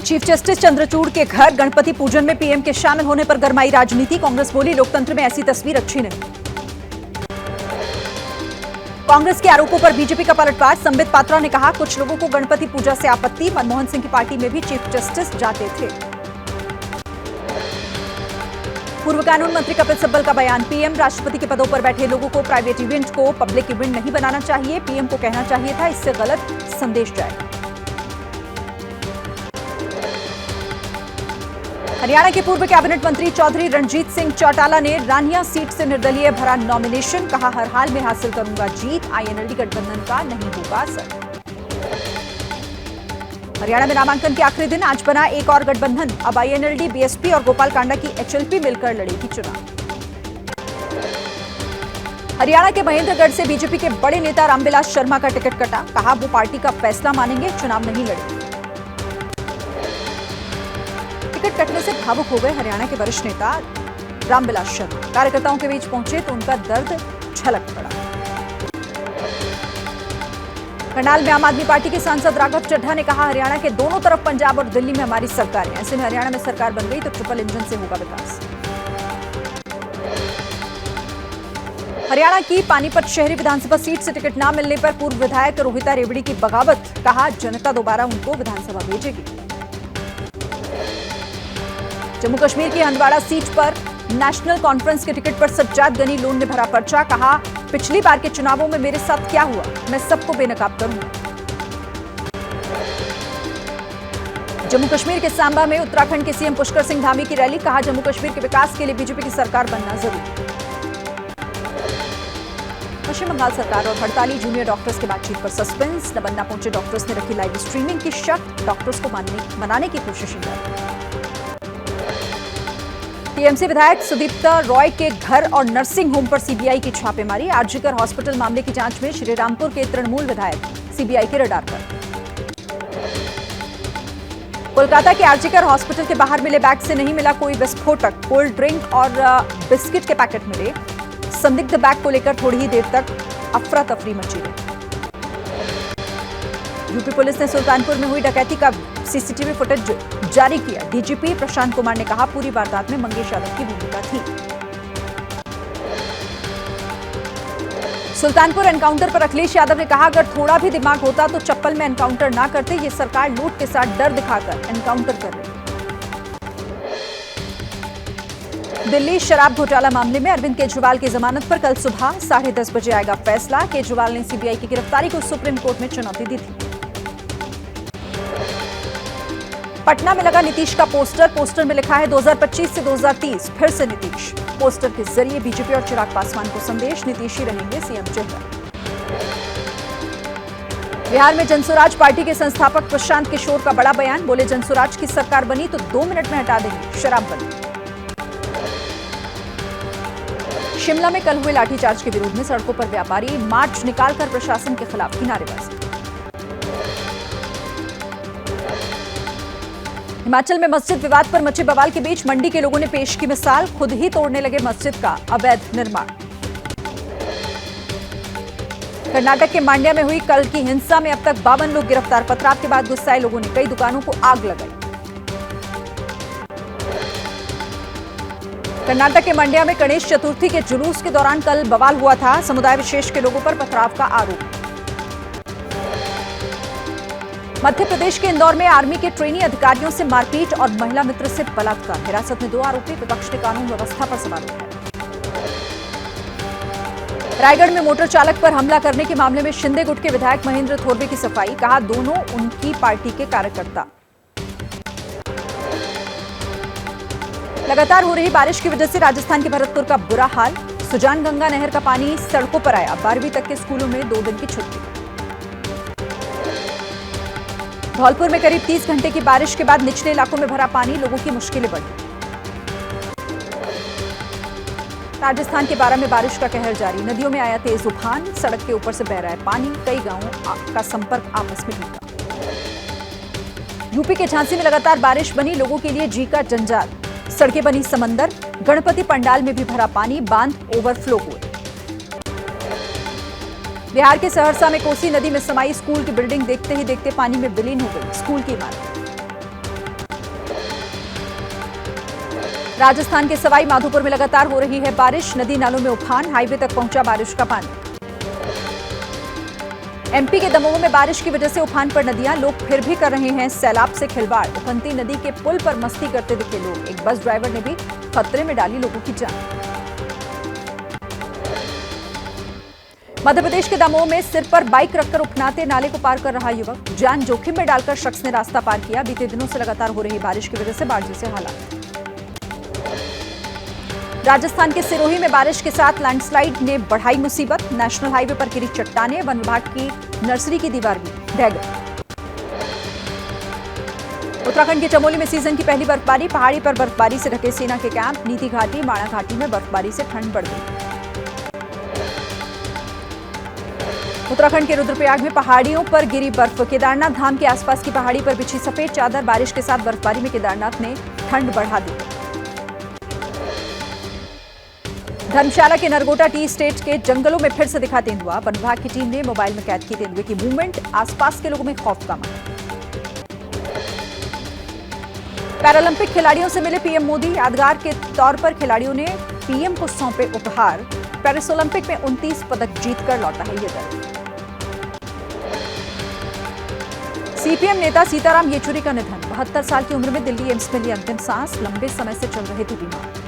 Chief justice Chandrachud के घर गणपति पूजन में पीएम के शामिल होने पर गरमाई राजनीति। कांग्रेस बोली लोकतंत्र में ऐसी तस्वीर अच्छी नहीं। कांग्रेस के आरोपों पर बीजेपी का पलटवार। संबित पात्रा ने कहा कुछ लोगों को गणपति पूजा से आपत्ति। मनमोहन सिंह की पार्टी में भी चीफ जस्टिस जाते थे। पूर्व कानून मंत्री कपिल सिब्बल का बयान। पीएम राष्ट्रपति के पदों पर बैठे लोगों को प्राइवेट इवेंट को पब्लिक इवेंट नहीं बनाना चाहिए। पीएम को कहना चाहिए था, इससे गलत संदेश जाएगा। हरियाणा के पूर्व कैबिनेट मंत्री चौधरी रणजीत सिंह चौटाला ने रानिया सीट से निर्दलीय भरा नॉमिनेशन। कहा हर हाल में हासिल करूंगा जीत। आईएनएलडी गठबंधन का नहीं होगा असर। हरियाणा में नामांकन के आखिरी दिन आज बना एक और गठबंधन। अब आईएनएलडी, बीएसपी और गोपाल कांडा की एचएलपी मिलकर लड़ेगी चुनाव। हरियाणा के महेंद्रगढ़ से बीजेपी के बड़े नेता रामविलास शर्मा का टिकट कटा। कहा वो पार्टी का फैसला मानेंगे, चुनाव नहीं लड़ेंगे। टिकट कटने से भावुक हो गए हरियाणा के वरिष्ठ नेता रामविलास शर्मा। कार्यकर्ताओं के बीच पहुंचे तो उनका दर्द झलक पड़ा। करनाल में आम आदमी पार्टी के सांसद राघव चड्ढा ने कहा हरियाणा के दोनों तरफ पंजाब और दिल्ली में हमारी सरकार है। ऐसे में हरियाणा में सरकार बन गई तो ट्रिपल इंजन से होगा विकास। हरियाणा की पानीपत शहरी विधानसभा सीट से टिकट न मिलने पर पूर्व विधायक रोहिता रेवड़ी की बगावत। कहा जनता दोबारा उनको विधानसभा भेजेगी। जम्मू कश्मीर की हंदवाड़ा सीट पर नेशनल कॉन्फ्रेंस के टिकट पर सज्जाद गनी लोन ने भरा पर्चा। कहा पिछली बार के चुनावों में मेरे साथ क्या हुआ, मैं सबको बेनकाब करूंगा। जम्मू कश्मीर के सांबा में उत्तराखंड के सीएम पुष्कर सिंह धामी की रैली। कहा जम्मू कश्मीर के विकास के लिए बीजेपी की सरकार बनना जरूरी। पश्चिम बंगाल सरकार और हड़ताली जूनियर डॉक्टर्स की बातचीत पर सस्पेंस। न बनना पहुंचे डॉक्टर्स ने रखी लाइव स्ट्रीमिंग की शर्त। डॉक्टर्स को मनाने की कोशिश की। टीएमसी विधायक सुदीप्ता रॉय के घर और नर्सिंग होम पर सीबीआई की छापेमारी। आरजीकर हॉस्पिटल मामले की जांच में श्रीरामपुर के तृणमूल विधायक सीबीआई के रडार पर। कोलकाता के आरजीकर हॉस्पिटल के बाहर मिले बैग से नहीं मिला कोई विस्फोटक। कोल्ड ड्रिंक और बिस्किट के पैकेट मिले। संदिग्ध बैग को लेकर थोड़ी ही देर तक अफरा तफरी मची रही। यूपी पुलिस ने सुल्तानपुर में हुई डकैती का सीसीटीवी फुटेज जारी किया। डीजीपी प्रशांत कुमार ने कहा पूरी वारदात में मंगेश यादव की भूमिका थी। सुल्तानपुर एनकाउंटर पर अखिलेश यादव ने कहा अगर थोड़ा भी दिमाग होता तो चप्पल में एनकाउंटर ना करते। ये सरकार लूट के साथ डर दिखाकर एनकाउंटर कर रही। दिल्ली शराब घोटाला मामले में अरविंद केजरीवाल की जमानत पर कल सुबह 10:30 बजे आएगा फैसला। केजरीवाल ने सीबीआई की गिरफ्तारी को सुप्रीम कोर्ट में चुनौती दी थी। पटना में लगा नीतीश का पोस्टर में लिखा है 2025 से 2030 फिर से नीतीश। पोस्टर के जरिए बीजेपी और चिराग पासवान को संदेश, नीतीश ही रहेंगे सीएम चेहरा। बिहार में जनसुराज पार्टी के संस्थापक प्रशांत किशोर का बड़ा बयान। बोले जनसुराज की सरकार बनी तो 2 मिनट में हटा देंगे शराबबंदी। शिमला में कल हुए लाठीचार्ज के विरोध में सड़कों पर व्यापारी मार्च निकालकर प्रशासन के खिलाफ की नारेबाजी। हिमाचल में मस्जिद विवाद पर मचे बवाल के बीच मंडी के लोगों ने पेश की मिसाल। खुद ही तोड़ने लगे मस्जिद का अवैध निर्माण। कर्नाटक के मांड्या में हुई कल की हिंसा में अब तक 52 लोग गिरफ्तार। पथराव के बाद गुस्साए लोगों ने कई दुकानों को आग लगाई। कर्नाटक के मांड्या में गणेश चतुर्थी के जुलूस के दौरान कल बवाल हुआ था। समुदाय विशेष के लोगों पर पथराव का आरोप। मध्य प्रदेश के इंदौर में आर्मी के ट्रेनी अधिकारियों से मारपीट और महिला मित्र से बलात्कार। हिरासत में 2 आरोपी। विपक्ष ने कानून व्यवस्था पर सवाल उठाया। रायगढ़ में मोटर चालक पर हमला करने के मामले में शिंदे गुट के विधायक महेंद्र थोरवे की सफाई। कहा दोनों उनकी पार्टी के कार्यकर्ता। लगातार हो रही बारिश की वजह से राजस्थान के भरतपुर का बुरा हाल। सुजान गंगा नहर का पानी सड़कों पर आया। 12वीं तक के स्कूलों में 2 दिन की छुट्टी। धौलपुर में करीब 30 घंटे की बारिश के बाद निचले इलाकों में भरा पानी। लोगों की मुश्किलें बढ़ी। राजस्थान के बारां में बारिश का कहर जारी। नदियों में आया तेज उफान। सड़क के ऊपर से बह रहा है पानी। कई गांवों का संपर्क आपस में टूटा। यूपी के झांसी में लगातार बारिश बनी लोगों के लिए जी का जंजाल। सड़कें बनी समंदर। गणपति पंडाल में भी भरा पानी। बांध ओवरफ्लो हुए। बिहार के सहरसा में कोसी नदी में समाई स्कूल की बिल्डिंग देखते ही देखते पानी में विलीन हो गई स्कूल की इमारत। राजस्थान के सवाई माधोपुर में लगातार हो रही है बारिश, नदी नालों में उफान, हाईवे तक पहुंचा बारिश का पानी। एमपी के दमोह में बारिश की वजह से उफान पर नदियां, लोग फिर भी कर रहे हैं सैलाब से खिलवाड़। उफनती नदी के पुल पर मस्ती करते दिखे लोग, एक बस ड्राइवर ने भी खतरे में डाली लोगों की जान। मध्य प्रदेश के दमोह में सिर पर बाइक रखकर उफनाते नाले को पार कर रहा युवक, जान जोखिम में डालकर शख्स ने रास्ता पार किया। बीते दिनों से लगातार हो रही बारिश की वजह से बाढ़ जैसे हालात। राजस्थान के सिरोही में बारिश के साथ लैंडस्लाइड ने बढ़ाई मुसीबत, नेशनल हाईवे पर गिरी चट्टानें, वन विभाग की नर्सरी की दीवार भी ढह गई। उत्तराखंड के चमोली में सीजन की पहली बर्फबारी, पहाड़ी पर बर्फबारी से ढके सेना के कैंप, नीति घाटी, माणा घाटी में बर्फबारी से ठंड बढ़ गई। उत्तराखंड के रुद्रप्रयाग में पहाड़ियों पर गिरी बर्फ, केदारनाथ धाम के आसपास की पहाड़ी पर बिछी सफेद चादर, बारिश के साथ बर्फबारी में केदारनाथ ने ठंड बढ़ा दी। धर्मशाला के नरगोटा टी स्टेट के जंगलों में फिर से दिखा तेंदुआ, वन विभाग की टीम ने मोबाइल में कैद की तेंदुए की मूवमेंट, आसपास के लोगों में खौफ का माहौल। पैरालंपिक खिलाड़ियों से मिले पीएम मोदी, यादगार के तौर पर खिलाड़ियों ने पीएम को सौंपे उपहार। पेरिस ओलंपिक में 29 पदक जीतकर लौटा है ये दल। सीपीएम नेता सीताराम येचुरी का निधन, 72 साल की उम्र में दिल्ली एम्स में ली अंतिम सांस, लंबे समय से चल रहे थे बीमार।